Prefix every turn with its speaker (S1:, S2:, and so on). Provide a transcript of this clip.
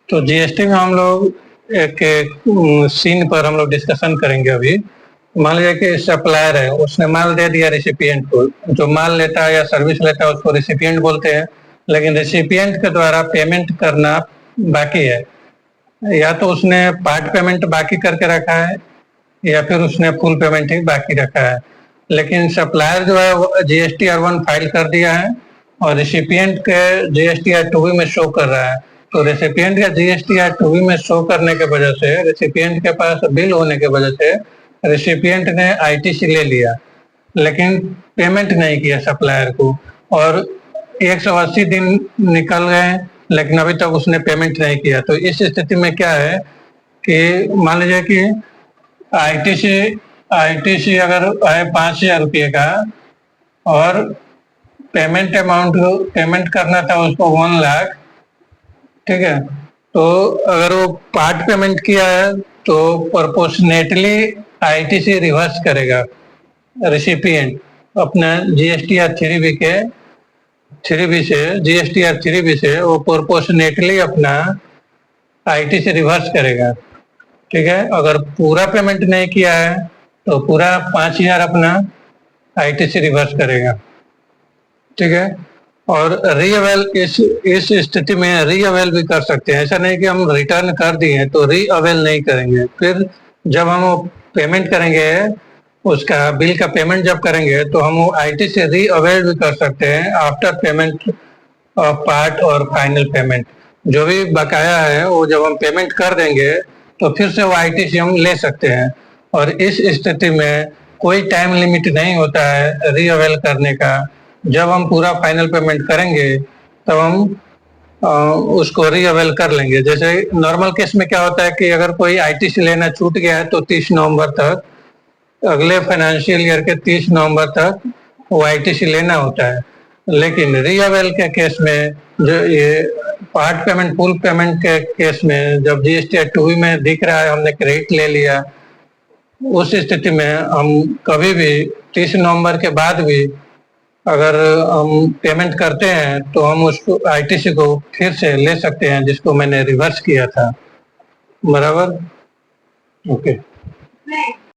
S1: तो जीएसटी में हम लोग एक सीन पर हम लोग डिस्कशन करेंगे अभी। मान लीजिए कि सप्लायर है, उसने माल दे दिया रिसिपिएंट को। जो माल लेता है या सर्विस लेता है उसको रिसिपिएंट बोलते हैं, लेकिन रिसिपिएंट के द्वारा पेमेंट करना बाकी है। या तो उसने पार्ट पेमेंट बाकी करके रखा है या फिर उसने फुल पेमेंट ही बाकी रखा है। लेकिन सप्लायर जो है जीएसटी R1 फाइल कर दिया है और रिसिपिएंट के जीएसटी R2 में शो कर रहा है। तो रेसिपिएंट का जीएसटी R2 में शो करने के वजह से, रेसिपिएंट के पास बिल होने के वजह से रेसिपिएंट ने आईटीसी ले लिया, लेकिन पेमेंट नहीं किया सप्लायर को। और 180 दिन निकल गए लेकिन अभी तक उसने पेमेंट नहीं किया। तो इस स्थिति में क्या है कि मान लीजिए कि आईटीसी अगर है 5,000 रुपये का और पेमेंट करना था उसको 1 लाख, ठीक है। तो अगर वो पार्ट पेमेंट किया है तो प्रोपोर्शनेटली आईटीसी रिवर्स करेगा रेसिपिएंट अपना जीएसटी R3B के 3B से, जीएसटी R3B से वो प्रोपोर्शनेटली अपना आईटीसी रिवर्स करेगा, ठीक है। अगर पूरा पेमेंट नहीं किया है तो पूरा 5,000 अपना आईटीसी रिवर्स करेगा, ठीक है। और रीअवेल इस स्थिति में रीअवेल भी कर सकते हैं। ऐसा नहीं कि हम रिटर्न कर दिए तो रीअवेल नहीं करेंगे। फिर जब हम पेमेंट करेंगे, उसका बिल का पेमेंट जब करेंगे तो हम आईटी से रीअवेल भी कर सकते हैं आफ्टर पेमेंट ऑफ पार्ट और फाइनल पेमेंट। जो भी बकाया है वो जब हम पेमेंट कर देंगे तो फिर से वो आईटी से हम ले सकते हैं। और इस स्थिति में कोई टाइम लिमिट नहीं होता है रीअवेल करने का। जब हम पूरा फाइनल पेमेंट करेंगे तब हम उसको रीअवेल कर लेंगे। जैसे नॉर्मल केस में क्या होता है कि अगर कोई आईटीसी लेना छूट गया है तो 30 नवंबर तक, अगले फाइनेंशियल ईयर के 30 नवंबर तक वो आईटीसी लेना होता है। लेकिन रीअवेल के केस में, जो ये पार्ट पेमेंट फुल पेमेंट के केस में, जब जीएसटी R2 में दिख रहा है हमने क्रेडिट ले लिया, उस स्थिति में हम कभी भी 30 नवंबर के बाद भी अगर हम पेमेंट करते हैं तो हम उसको आईटीसी को फिर से ले सकते हैं जिसको मैंने रिवर्स किया था, बराबर। ओके।